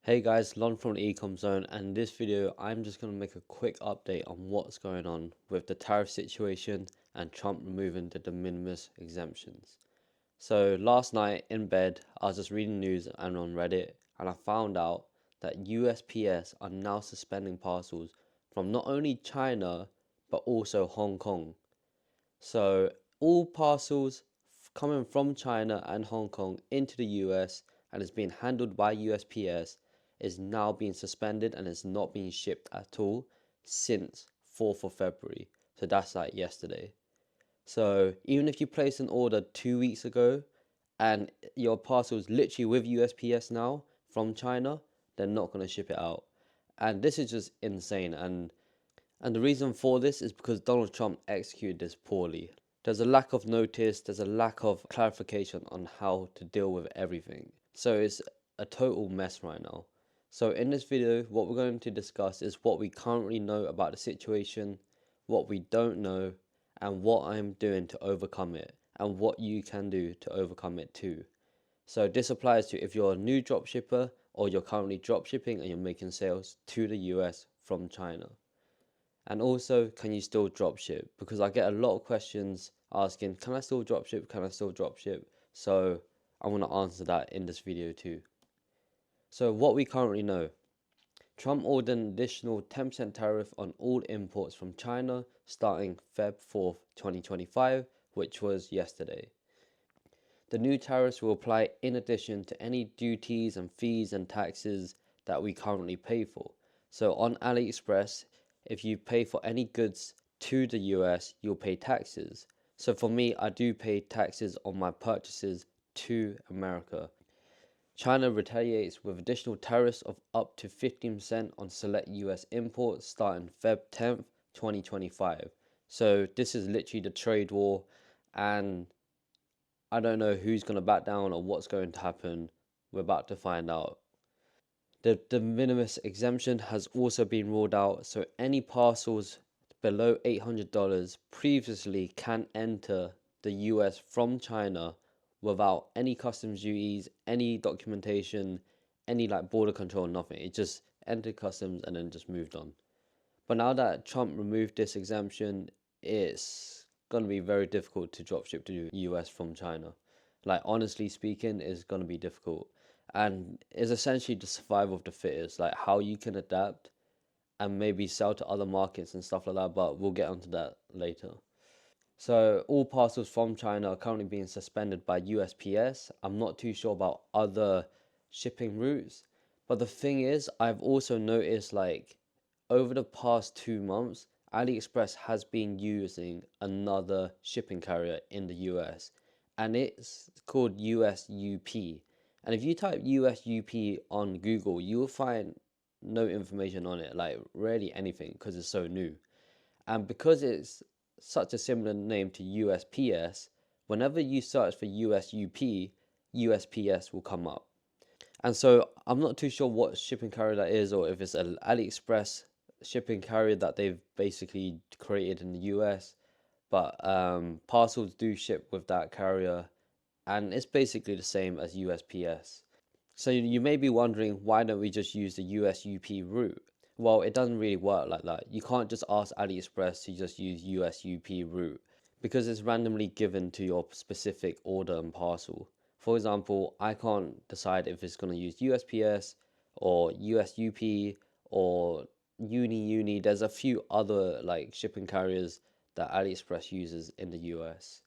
Hey guys, Lon from the ECOM zone, and in this video I'm just going to make a quick update on what's going on with the tariff situation and Trump removing the de minimis exemptions. So last night in bed I was just reading news and on Reddit, and I found out that USPS are now suspending parcels from not only China but also Hong Kong. So all parcels coming from China and Hong Kong into the US and is being handled by USPS is now being suspended and is not being shipped at all since 4th of February. So that's like yesterday. So even if you place an order 2 weeks ago and your parcel is literally with USPS now from China, they're not going to ship it out. And this is just insane. And the reason for this is because Donald Trump executed this poorly. There's a lack of notice, there's a lack of clarification on how to deal with everything. So it's a total mess right now. So in this video, what we're going to discuss is what we currently know about the situation, what we don't know, and what I'm doing to overcome it, and what you can do to overcome it too. So this applies to if you're a new dropshipper or you're currently dropshipping and you're making sales to the US from China. And also, can you still dropship? Because I get a lot of questions asking, can I still dropship? Can I still dropship? So I want to answer that in this video too. So what we currently know, Trump ordered an additional 10% tariff on all imports from China starting Feb 4th, 2025, which was yesterday. The new tariffs will apply in addition to any duties and fees and taxes that we currently pay for. So on AliExpress, if you pay for any goods to the US, you'll pay taxes. So for me, I do pay taxes on my purchases to America. China retaliates with additional tariffs of up to 15% on select US imports starting Feb 10th, 2025. So this is literally the trade war, and I don't know who's going to back down or what's going to happen. We're about to find out. The de minimis exemption has also been ruled out, so any parcels below $800 previously can enter the US from China without any customs duties, any documentation, any like border control, nothing. It just entered customs and then just moved on. But now that Trump removed this exemption, it's going to be very difficult to dropship to the US from China. Like, honestly speaking, it's going to be difficult. And it's essentially the survival of the fittest, like how you can adapt and maybe sell to other markets and stuff like that. But we'll get onto that later. So, all parcels from China are currently being suspended by USPS. I'm not too sure about other shipping routes. But the thing is, I've also noticed like over the past 2 months, AliExpress has been using another shipping carrier in the US, and it's called USUP. And if you type USUP on Google, you will find no information on it, like rarely anything, because it's so new. And because it's such a similar name to USPS, whenever you search for USUP, USPS will come up. And so I'm not too sure what shipping carrier that is, or if it's an AliExpress shipping carrier that they've basically created in the US. But parcels do ship with that carrier, and it's basically the same as USPS. So you may be wondering, why don't we just use the USUP route? Well, it doesn't really work like that. You can't just ask AliExpress to just use USUP route because it's randomly given to your specific order and parcel. For example, I can't decide if it's going to use USPS or USUP or Uni. There's a few other like shipping carriers that AliExpress uses in the US.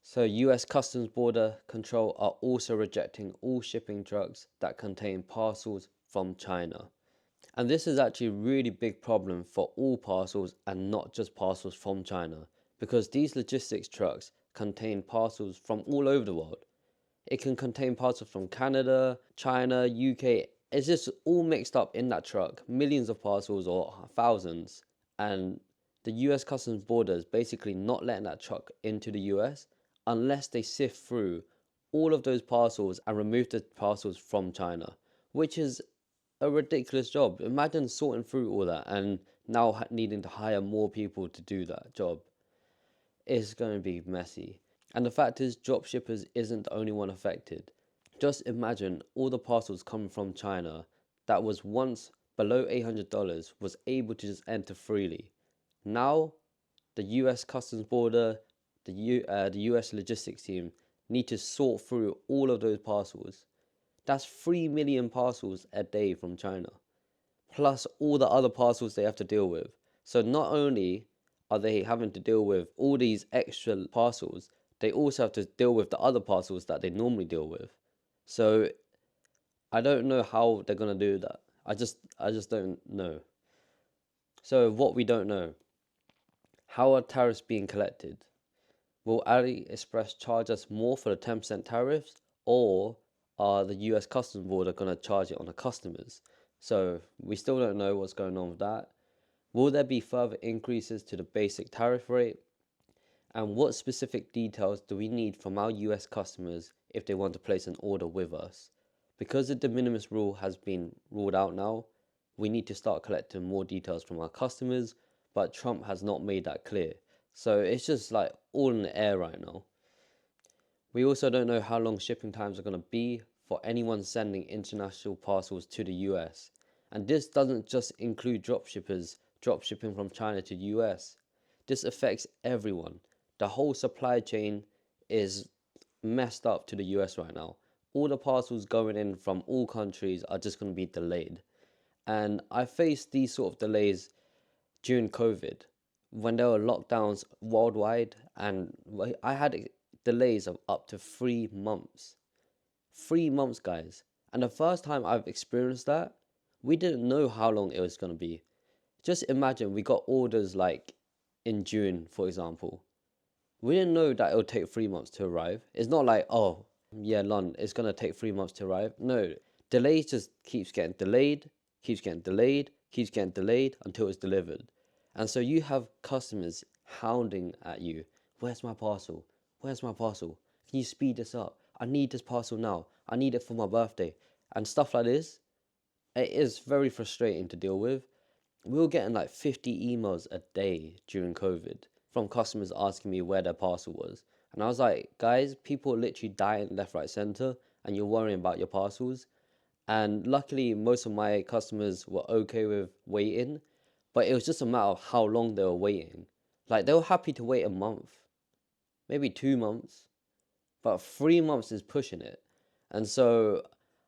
So US Customs Border Control are also rejecting all shipping trucks that contain parcels from China. And this is actually a really big problem for all parcels and not just parcels from China, because these logistics trucks contain parcels from all over the world. It can contain parcels from Canada, China, UK. It's just all mixed up in that truck, millions of parcels or thousands. And the US Customs Border is basically not letting that truck into the US unless they sift through all of those parcels and remove the parcels from China, which is a ridiculous job. Imagine sorting through all that and now needing to hire more people to do that job. It's going to be messy. And the fact is, dropshippers isn't the only one affected. Just imagine all the parcels coming from China that was once below $800 was able to just enter freely. Now, the US Customs Border, the US logistics team need to sort through all of those parcels. That's 3 million parcels a day from China, plus all the other parcels they have to deal with. So not only are they having to deal with all these extra parcels, they also have to deal with the other parcels that they normally deal with. So I don't know how they're gonna do that. I just don't know. So what we don't know: how are tariffs being collected? Will AliExpress charge us more for the 10% tariffs, or are the US Customs Border going to charge it on the customers? So we still don't know what's going on with that. Will there be further increases to the basic tariff rate? And what specific details do we need from our US customers if they want to place an order with us? Because the de minimis rule has been ruled out now, we need to start collecting more details from our customers, but Trump has not made that clear. So it's just like all in the air right now. We also don't know how long shipping times are going to be for anyone sending international parcels to the US. And this doesn't just include dropshippers dropshipping from China to the US. This affects everyone. The whole supply chain is messed up to the US right now. All the parcels going in from all countries are just going to be delayed. And I faced these sort of delays during COVID when there were lockdowns worldwide, and I had delays of up to 3 months. 3 months, guys. And the first time I've experienced that, we didn't know how long it was going to be. Just imagine we got orders like in June, for example. We didn't know that it would take 3 months to arrive. It's not like, oh, yeah, Lon, it's going to take 3 months to arrive. No, delays just keeps getting delayed, keeps getting delayed, keeps getting delayed until it's delivered. And so you have customers hounding at you. Where's my parcel? Where's my parcel? Can you speed this up? I need this parcel now. I need it for my birthday. And stuff like this. It is very frustrating to deal with. We were getting like 50 emails a day during COVID from customers asking me where their parcel was. And I was like, guys, people are literally dying left, right, center, and you're worrying about your parcels. And luckily, most of my customers were okay with waiting, but it was just a matter of how long they were waiting. Like, they were happy to wait a month, maybe 2 months, but 3 months is pushing it. And so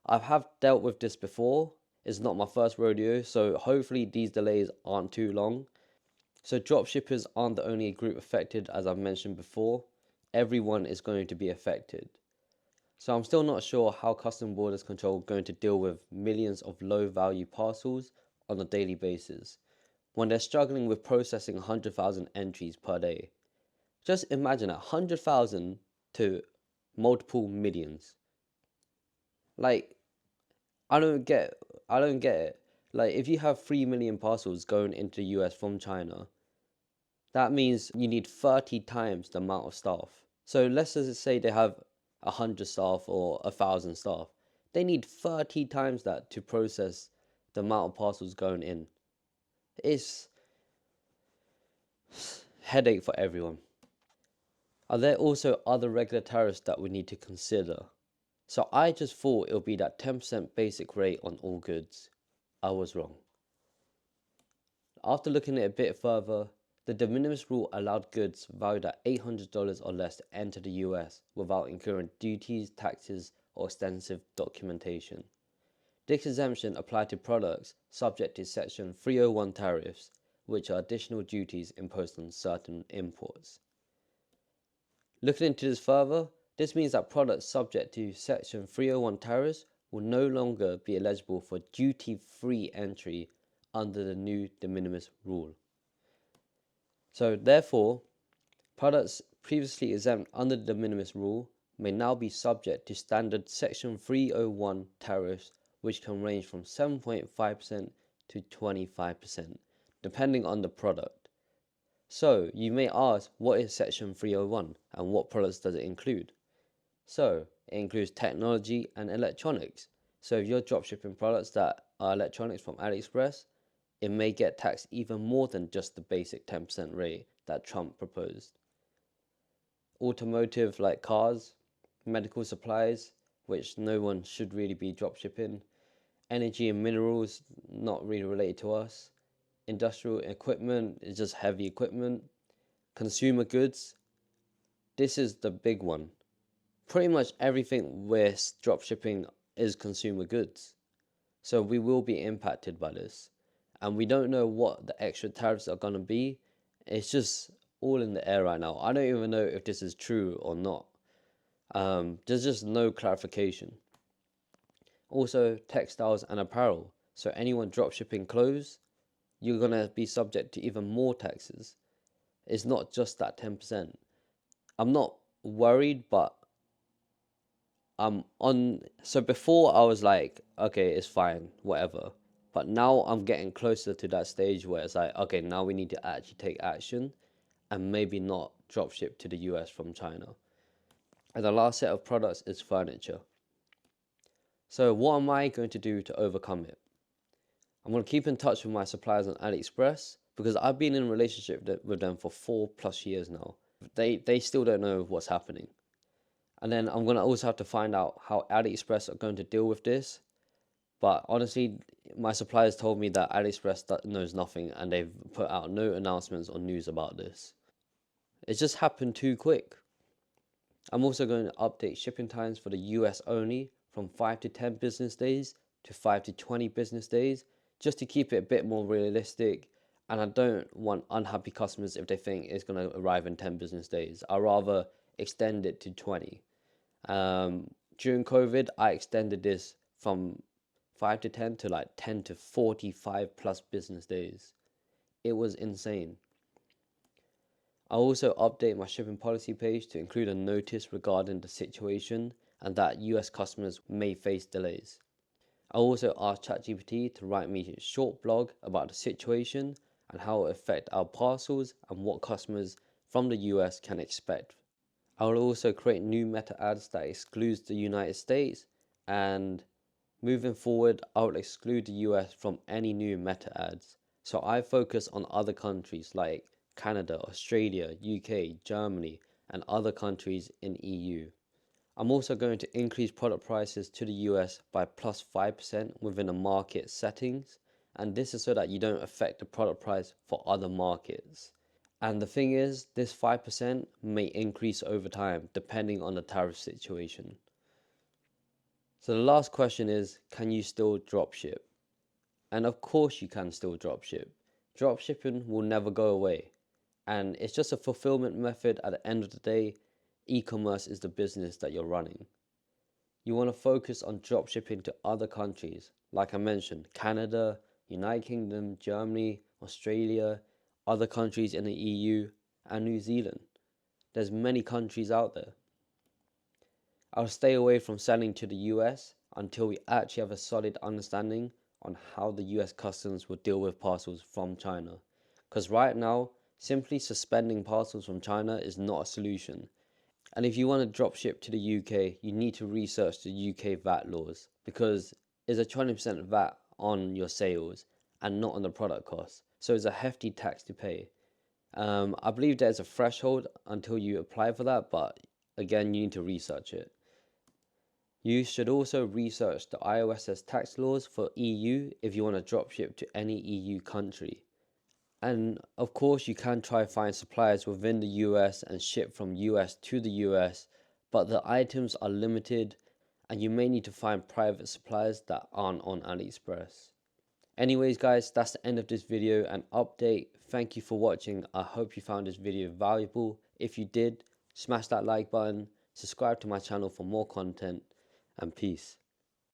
I have dealt with this before. It's not my first rodeo, so hopefully these delays aren't too long. So dropshippers aren't the only group affected, as I've mentioned before. Everyone is going to be affected. So I'm still not sure how Customs Borders Control are going to deal with millions of low-value parcels on a daily basis when they're struggling with processing 100,000 entries per day. Just imagine 100,000 to multiple millions. Like, I don't get it. Like, if you have 3 million parcels going into the US from China, that means you need 30 times the amount of staff. So let's just say they have 100 staff or 1,000 staff. They need 30 times that to process the amount of parcels going in. It's headache for everyone. Are there also other regular tariffs that we need to consider? So I just thought it would be that 10% basic rate on all goods. I was wrong. After looking at it a bit further, the de minimis rule allowed goods valued at $800 or less to enter the US without incurring duties, taxes, or extensive documentation. This exemption applied to products subject to Section 301 tariffs, which are additional duties imposed on certain imports. Looking into this further, this means that products subject to Section 301 tariffs will no longer be eligible for duty-free entry under the new de minimis rule. So therefore, products previously exempt under the de minimis rule may now be subject to standard Section 301 tariffs, which can range from 7.5% to 25%, depending on the product. So you may ask, what is Section 301 and what products does it include? So it includes technology and electronics. So if you're dropshipping products that are electronics from AliExpress, it may get taxed even more than just the basic 10% rate that Trump proposed. Automotive like cars, medical supplies, which no one should really be dropshipping, Energy and minerals, not really related to us. Industrial equipment is just heavy equipment. Consumer goods, this is the big one. Pretty much everything we're dropshipping is consumer goods. So we will be impacted by this. And we don't know what the extra tariffs are going to be. It's just all in the air right now. I don't even know if this is true or not. There's just no clarification. Also, textiles and apparel. So anyone dropshipping clothes, you're going to be subject to even more taxes. It's not just that 10%. I'm not worried, but so before I was like, okay, it's fine, whatever. But now I'm getting closer to that stage where it's like, okay, now we need to actually take action and maybe not dropship to the US from China. And the last set of products is furniture. So what am I going to do to overcome it? I'm going to keep in touch with my suppliers on AliExpress because I've been in a relationship with them for 4+ years now. They still don't know what's happening. And then I'm going to also have to find out how AliExpress are going to deal with this. But honestly, my suppliers told me that AliExpress knows nothing and they've put out no announcements or news about this. It just happened too quick. I'm also going to update shipping times for the US only from 5 to 10 business days to 5 to 20 business days, just to keep it a bit more realistic. And I don't want unhappy customers if they think it's going to arrive in 10 business days. I'd rather extend it to 20. During COVID, I extended this from 5 to 10 to like 10 to 45+ business days. It was insane. I also update my shipping policy page to include a notice regarding the situation and that US customers may face delays. I also asked ChatGPT to write me a short blog about the situation and how it affects our parcels and what customers from the US can expect. I will also create new meta ads that excludes the United States, and moving forward, I will exclude the US from any new meta ads. So I focus on other countries like Canada, Australia, UK, Germany, and other countries in EU. I'm also going to increase product prices to the US by +5% within the market settings, and this is so that you don't affect the product price for other markets. And the thing is, this 5% may increase over time depending on the tariff situation. So the last question is, can you still dropship? And of course you can still dropship. Dropshipping will never go away. And it's just a fulfillment method. At the end of the day, e-commerce is the business that you're running. You want to focus on dropshipping to other countries, like I mentioned, Canada, United Kingdom, Germany, Australia, other countries in the EU, and New Zealand. There's many countries out there. I'll stay away from selling to the US until we actually have a solid understanding on how the US customs will deal with parcels from China. Because right now, simply suspending parcels from China is not a solution. And if you want to dropship to the UK, you need to research the UK VAT laws, because it's a 20% VAT on your sales and not on the product cost. So it's a hefty tax to pay. I believe there's a threshold until you apply for that, but again, you need to research it. You should also research the IOSS tax laws for EU if you want to dropship to any EU country. And of course, you can try find suppliers within the US and ship from US to the US, but the items are limited and you may need to find private suppliers that aren't on AliExpress. Anyways guys, that's the end of this video and update. Thank you for watching. I hope you found this video valuable. If you did, smash that like button, subscribe to my channel for more content, and peace.